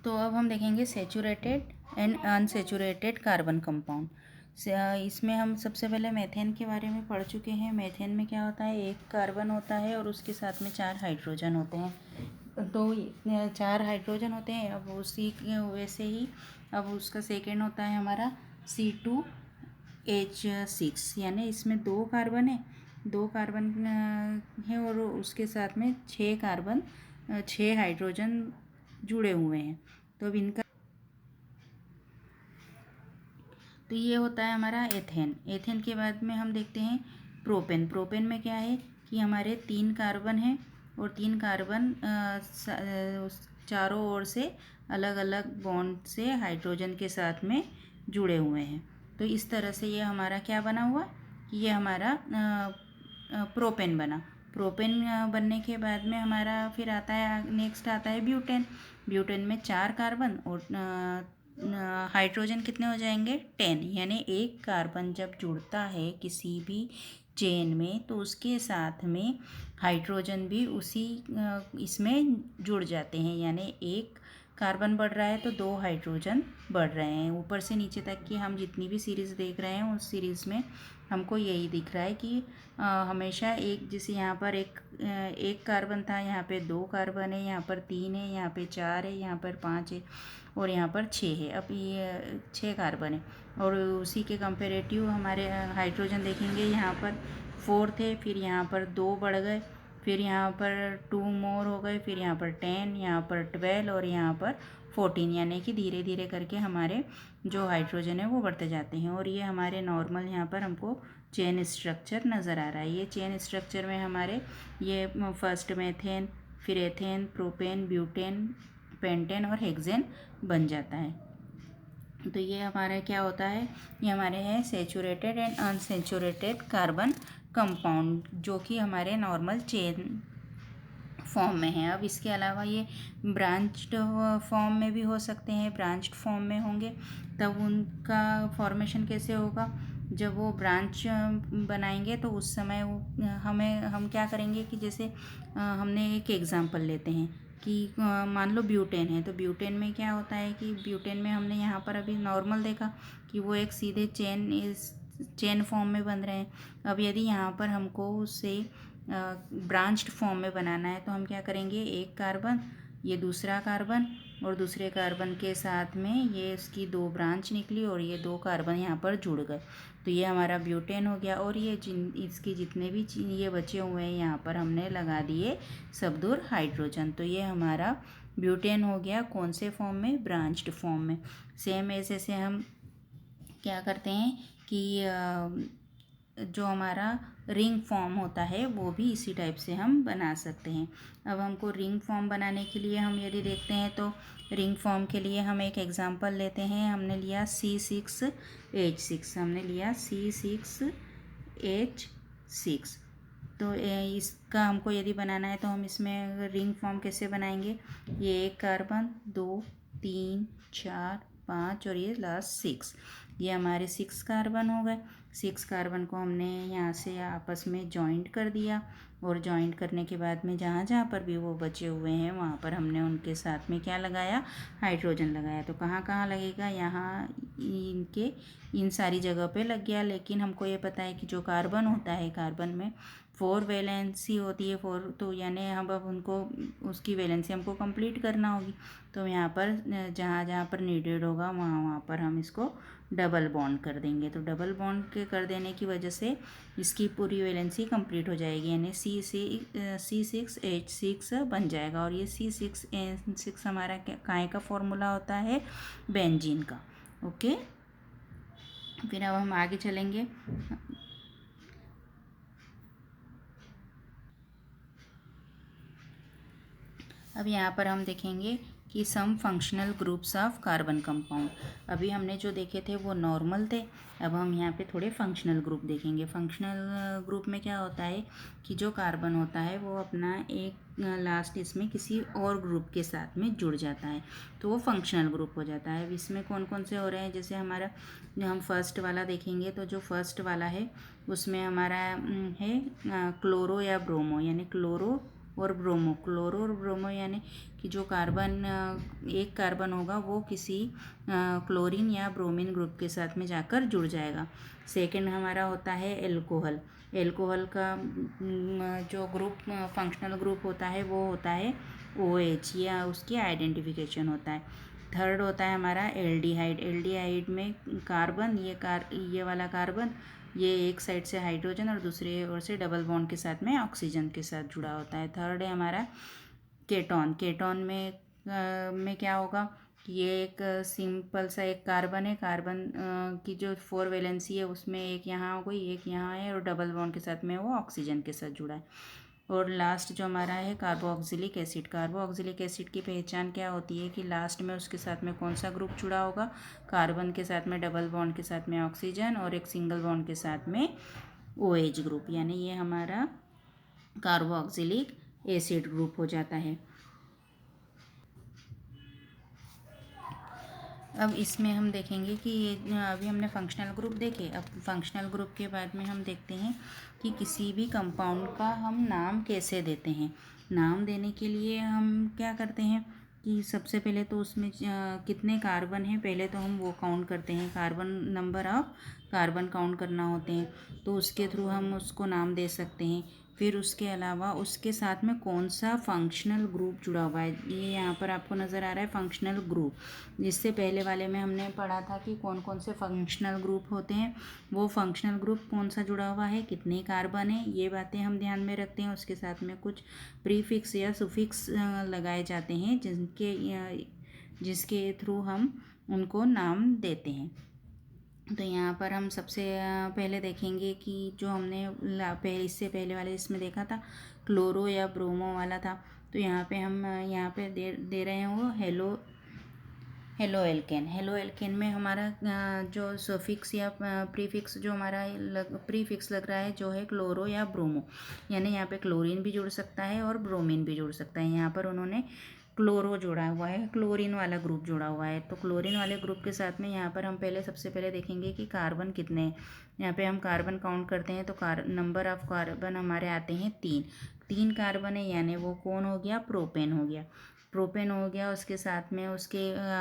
तो अब हम देखेंगे saturated and unsaturated carbon compound. इसमें हम सबसे पहले मेथेन के बारे में पढ़ चुके हैं। मेथेन में क्या होता है, एक कार्बन होता है और उसके साथ में 4 हाइड्रोजन होते हैं। तो 4 हाइड्रोजन होते हैं। अब उसी वैसे ही अब उसका सेकेंड होता है हमारा C2H6, यानी इसमें 2 कार्बन है, 2 कार्बन है और उसके साथ में 6 हाइड्रोजन जुड़े हुए हैं। तो अब इनका तो ये होता है हमारा एथेन। एथेन के बाद में हम देखते हैं प्रोपेन। प्रोपेन में क्या है कि हमारे 3 कार्बन हैं और 3 कार्बन चारों ओर से अलग अलग बॉन्ड से हाइड्रोजन के साथ में जुड़े हुए हैं। तो इस तरह से ये हमारा क्या बना हुआ कि ये हमारा प्रोपेन बना। प्रोपेन बनने के बाद में हमारा फिर आता है, नेक्स्ट आता है ब्यूटेन। ब्यूटेन में 4 कार्बन और हाइड्रोजन कितने हो जाएंगे, 10। यानी एक कार्बन जब जुड़ता है किसी भी चेन में तो उसके साथ में हाइड्रोजन भी उसी इसमें जुड़ जाते हैं। यानी एक कार्बन बढ़ रहा है तो 2 हाइड्रोजन बढ़ रहे हैं। ऊपर से नीचे तक की हम जितनी भी सीरीज़ देख रहे हैं उस सीरीज़ में हमको यही दिख रहा है कि हमेशा एक, जैसे यहाँ पर एक कार्बन था, यहाँ पे 2 कार्बन है, यहाँ पर 3 है, यहाँ पे 4 है, यहाँ पर 5 है और यहाँ पर 6 है। अब ये 6 कार्बन है और उसी के कंपेरेटिव हमारे हाइड्रोजन देखेंगे, यहाँ पर 4 थे, फिर यहाँ पर 2 बढ़ गए, फिर यहाँ पर 2 मोर हो गए, फिर यहाँ पर 10, यहाँ पर 12 और यहाँ पर 14। यानी कि धीरे धीरे करके हमारे जो हाइड्रोजन है वो बढ़ते जाते हैं। और ये हमारे नॉर्मल यहाँ पर हमको चेन स्ट्रक्चर नज़र आ रहा है। ये चेन स्ट्रक्चर में हमारे ये फर्स्ट मेथेन, फिर एथेन, प्रोपेन, ब्यूटेन, पेंटेन और हेक्सेन बन जाता है। तो ये हमारा क्या होता है, ये हमारे हैं saturated and unsaturated carbon compound, जो कि हमारे नॉर्मल चेन फॉर्म में है। अब इसके अलावा ये ब्रांच्ड फॉर्म में भी हो सकते हैं। ब्रांच्ड फॉर्म में होंगे तब उनका फॉर्मेशन कैसे होगा, जब वो ब्रांच बनाएंगे तो उस समय हम क्या करेंगे कि जैसे हमने एक एग्जांपल लेते हैं कि मान लो ब्यूटेन है। तो ब्यूटेन में क्या होता है कि ब्यूटेन में हमने यहाँ पर अभी नॉर्मल देखा कि वो एक सीधे चेन फॉर्म में बन रहे हैं। अब यदि यहाँ पर हमको उससे ब्रांच्ड फॉर्म में बनाना है तो हम क्या करेंगे, एक कार्बन, ये दूसरा कार्बन और दूसरे कार्बन के साथ में ये इसकी 2 ब्रांच निकली और ये 2 कार्बन यहाँ पर जुड़ गए। तो ये हमारा ब्यूटेन हो गया। और ये इसके जितने भी ये बचे हुए हैं यहाँ पर हमने लगा दिए सब दूर हाइड्रोजन। तो ये हमारा ब्यूटेन हो गया। कौन से फॉर्म में, ब्रांच्ड फॉर्म में। सेम ऐसे से हम क्या करते हैं कि जो हमारा रिंग फॉर्म होता है वो भी इसी टाइप से हम बना सकते हैं। अब हमको रिंग फॉर्म बनाने के लिए हम यदि देखते हैं तो रिंग फॉर्म के लिए हम एक एग्जांपल लेते हैं। हमने लिया C6H6, हमने लिया C6H6। तो इसका हमको यदि बनाना है तो हम इसमें रिंग फॉर्म कैसे बनाएंगे, ये एक कार्बन, 2, 3, 4, 5 और ये लास्ट 6, ये हमारे 6 कार्बन हो गए। 6 कार्बन को हमने यहाँ से आपस में जॉइंट कर दिया और जॉइंट करने के बाद में जहाँ जहाँ पर भी वो बचे हुए हैं वहाँ पर हमने उनके साथ में क्या लगाया, हाइड्रोजन लगाया। तो कहाँ कहाँ लगेगा, यहाँ इनके इन सारी जगह पे लग गया। लेकिन हमको ये पता है कि जो कार्बन होता है, कार्बन में 4 वैलेंसी होती है, 4, तो यानी हम अब उनको उसकी वैलेंसी हमको कंप्लीट करना होगी। तो यहाँ पर जहाँ जहाँ पर नीडेड होगा वहाँ वहाँ पर हम इसको डबल बॉन्ड कर देंगे। तो डबल बॉन्ड के कर देने की वजह से इसकी पूरी वैलेंसी कंप्लीट हो जाएगी, यानी C6H6 बन जाएगा। और ये C6H6 हमारा काय का फॉर्मूला होता है, बेंजीन का। ओके, फिर अब हम आगे चलेंगे। अब यहाँ पर हम देखेंगे कि some functional groups of carbon compound. अभी हमने जो देखे थे वो नॉर्मल थे, अब हम यहाँ पे थोड़े फंक्शनल ग्रुप देखेंगे। फंक्शनल ग्रुप में क्या होता है कि जो कार्बन होता है वो अपना एक लास्ट इसमें किसी और ग्रुप के साथ में जुड़ जाता है तो वो फंक्शनल ग्रुप हो जाता है। अब इसमें कौन कौन से हो रहे हैं, जैसे हमारा जो हम फर्स्ट वाला देखेंगे तो जो फर्स्ट वाला है उसमें हमारा है क्लोरो या ब्रोमो, यानी क्लोरो और ब्रोमो। क्लोरो और ब्रोमो यानी कि जो कार्बन एक कार्बन होगा वो किसी क्लोरीन या ब्रोमीन ग्रुप के साथ में जाकर जुड़ जाएगा। सेकंड हमारा होता है एल्कोहल। एल्कोहल का जो ग्रुप फंक्शनल ग्रुप होता है वो होता है OH, या उसकी आइडेंटिफिकेशन होता है। थर्ड होता है हमारा एल्डिहाइड। एल्डिहाइड में कार्बन, ये वाला कार्बन ये एक साइड से हाइड्रोजन और दूसरी ओर से डबल बॉन्ड के साथ में ऑक्सीजन के साथ जुड़ा होता है। थर्ड है हमारा केटोन। केटोन में क्या होगा कि ये एक सिंपल सा एक कार्बन है। कार्बन की जो 4 वैलेंसी है उसमें एक यहाँ हो गई, एक यहाँ है, और डबल बॉन्ड के साथ में वो ऑक्सीजन के साथ जुड़ा है। और लास्ट जो हमारा है कार्बोक्सिलिक एसिड। कार्बोक्सिलिक एसिड की पहचान क्या होती है कि लास्ट में उसके साथ में कौन सा ग्रुप जुड़ा होगा, कार्बन के साथ में डबल बॉन्ड के साथ में ऑक्सीजन और एक सिंगल बॉन्ड के साथ में OH ग्रुप, यानी ये हमारा कार्बोक्सिलिक एसिड ग्रुप हो जाता है। अब इसमें हम देखेंगे कि अभी हमने फंक्शनल ग्रुप देखे। अब फंक्शनल ग्रुप के बाद में हम देखते हैं कि किसी भी कंपाउंड का हम नाम कैसे देते हैं। नाम देने के लिए हम क्या करते हैं कि सबसे पहले तो उसमें कितने कार्बन हैं पहले तो हम वो काउंट करते हैं। Carbon, number of carbon count करना होते हैं, तो उसके थ्रू हम उसको नाम दे सकते हैं। फिर उसके अलावा उसके साथ में कौन सा फंक्शनल ग्रुप जुड़ा हुआ है, ये यहाँ पर आपको नज़र आ रहा है फंक्शनल ग्रुप। जिससे पहले वाले में हमने पढ़ा था कि कौन कौन से फंक्शनल ग्रुप होते हैं, वो फंक्शनल ग्रुप कौन सा जुड़ा हुआ है, कितने कार्बन है, ये बातें हम ध्यान में रखते हैं। उसके साथ में कुछ प्रीफिक्स या सुफिक्स लगाए जाते हैं जिसके थ्रू हम उनको नाम देते हैं। तो यहाँ पर हम सबसे पहले देखेंगे कि जो हमने इससे पहले वाले इसमें देखा था क्लोरो या ब्रोमो वाला था, तो यहाँ पे हम यहाँ पे दे रहे हैं वो हेलो एल्केन। हेलो एल्केन में हमारा जो सफिक्स या प्रीफिक्स जो हमारा प्रीफिक्स लग रहा है जो है क्लोरो या ब्रोमो, यानी यहाँ पे क्लोरीन भी जुड़ सकता है और ब्रोमीन भी जुड़ सकता है। यहाँ पर उन्होंने क्लोरो जोड़ा हुआ है, क्लोरीन वाला ग्रुप जोड़ा हुआ है। तो क्लोरीन वाले ग्रुप के साथ में यहाँ पर हम सबसे पहले देखेंगे कि कार्बन कितने हैं। यहाँ पे हम कार्बन काउंट करते हैं तो नंबर ऑफ कार्बन हमारे आते हैं 3 कार्बन है, यानी वो कौन हो गया, प्रोपेन हो गया। प्रोपेन हो गया, उसके साथ में उसके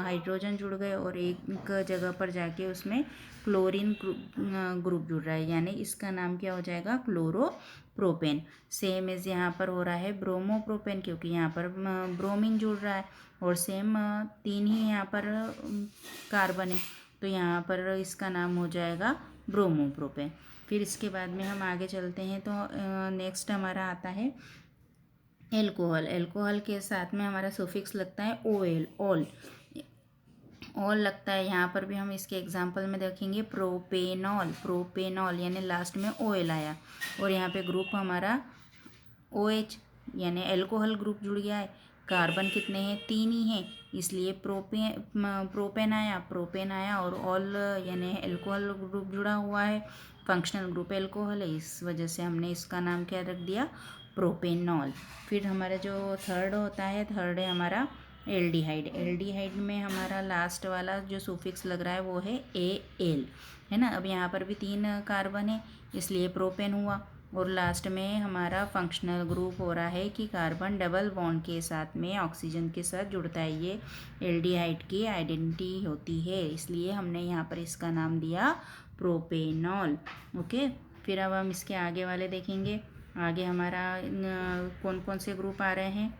हाइड्रोजन जुड़ गए और एक जगह पर जाके उसमें क्लोरीन ग्रुप जुड़ रहा है, यानी इसका नाम क्या हो जाएगा, क्लोरो प्रोपेन। सेम इज यहाँ पर हो रहा है ब्रोमो प्रोपेन, क्योंकि यहाँ पर ब्रोमीन जुड़ रहा है और सेम 3 ही यहाँ पर कार्बन है, तो यहाँ पर इसका नाम हो जाएगा ब्रोमो प्रोपेन। फिर इसके बाद में हम आगे चलते हैं तो नेक्स्ट हमारा आता है एल्कोहल। एल्कोहल के साथ में हमारा सुफिक्स लगता है ऑल लगता है। यहाँ पर भी हम इसके एग्जाम्पल में देखेंगे प्रोपेनॉल यानी लास्ट में OL आया, और यहाँ पे ग्रुप हमारा OH यानी एल्कोहल ग्रुप जुड़ गया है। कार्बन कितने हैं, 3 ही हैं, इसलिए प्रोपेन आया और ऑल यानी एल्कोहल ग्रुप जुड़ा हुआ है। फंक्शनल ग्रुप एल्कोहल है, इस वजह से हमने इसका नाम क्या रख दिया, प्रोपेनॉल। फिर हमारा जो थर्ड है हमारा एल्डिहाइड। एल्डिहाइड में हमारा लास्ट वाला जो सुफिक्स लग रहा है वो है AL, है ना। अब यहाँ पर भी 3 कार्बन है, इसलिए प्रोपेन हुआ, और लास्ट में हमारा फंक्शनल ग्रुप हो रहा है कि कार्बन डबल बॉन्ड के साथ में ऑक्सीजन के साथ जुड़ता है। ये एल्डिहाइड की आइडेंटिटी होती है, इसलिए हमने यहाँ पर इसका नाम दिया प्रोपेनॉल। ओके, फिर अब हम इसके आगे वाले देखेंगे। आगे हमारा कौन कौन से ग्रुप आ रहे हैं,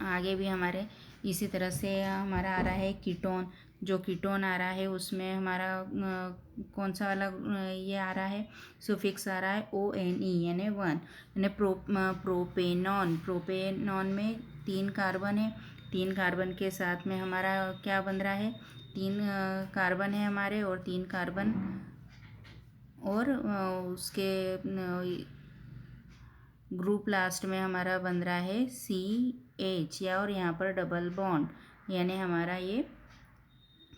आगे भी हमारे इसी तरह से हमारा आ रहा है कीटोन। जो कीटोन आ रहा है उसमें हमारा कौन सा वाला ये आ रहा है, सुफिक्स आ रहा है ONE यानी 1, यानी प्रोपेनॉन में 3 कार्बन है। 3 कार्बन के साथ में हमारा क्या बन रहा है, 3 कार्बन है हमारे, और 3 कार्बन और उसके ग्रुप लास्ट में हमारा बन रहा है CH, या और यहाँ पर डबल बॉन्ड, यानी हमारा ये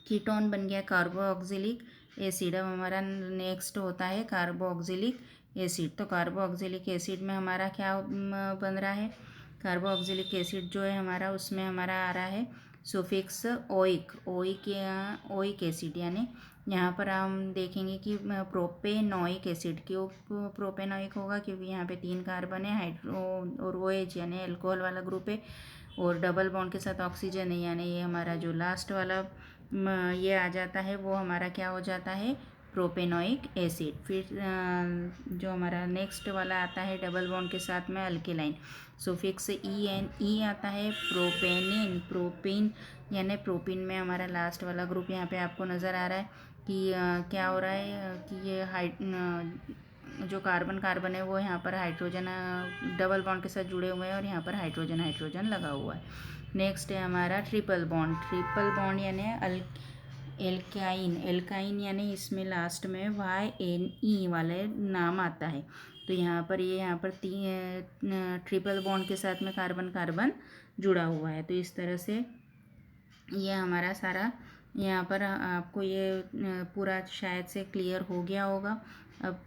कीटोन बन गया कार्बोक्सिलिक एसिड। अब हमारा नेक्स्ट होता है कार्बोक्सिलिक एसिड। तो कार्बोक्सिलिक एसिड में हमारा क्या बन रहा है, कार्बोक्सिलिक एसिड जो है हमारा उसमें हमारा आ रहा है सुफिक्स ओइक एसिड, यानी यहाँ पर हम देखेंगे कि प्रोपेनोइक एसिड क्यों प्रोपेनोइक होगा, क्योंकि यहाँ पे 3 कार्बन है, हाइड्रो और ओ एच यानी अल्कोहल वाला ग्रुप है, और डबल बॉन्ड के साथ ऑक्सीजन है, यानी ये हमारा जो लास्ट वाला ये आ जाता है वो हमारा क्या हो जाता है, प्रोपेनोइक एसिड। फिर जो हमारा नेक्स्ट वाला आता है डबल बॉन्ड के साथ में अल्केलाइन, सुफिक्स ई आता है, प्रोपेनिन, प्रोपिन यानी प्रोपिन में हमारा लास्ट वाला ग्रुप यहाँ पे आपको नज़र आ रहा है कि क्या हो रहा है कि ये जो कार्बन कार्बन है वो यहाँ पर हाइड्रोजन डबल बॉन्ड के साथ जुड़े हुए हैं और यहाँ पर हाइड्रोजन हाइड्रोजन लगा हुआ है। नेक्स्ट है हमारा ट्रिपल बॉन्ड यानी एल्काइन, एल्काइन यानी इसमें लास्ट में YNE वाले नाम आता है। तो यहाँ पर ट्रिपल बॉन्ड के साथ में कार्बन कार्बन जुड़ा हुआ है। तो इस तरह से ये हमारा सारा यहाँ पर आपको ये पूरा शायद से क्लियर हो गया होगा। अब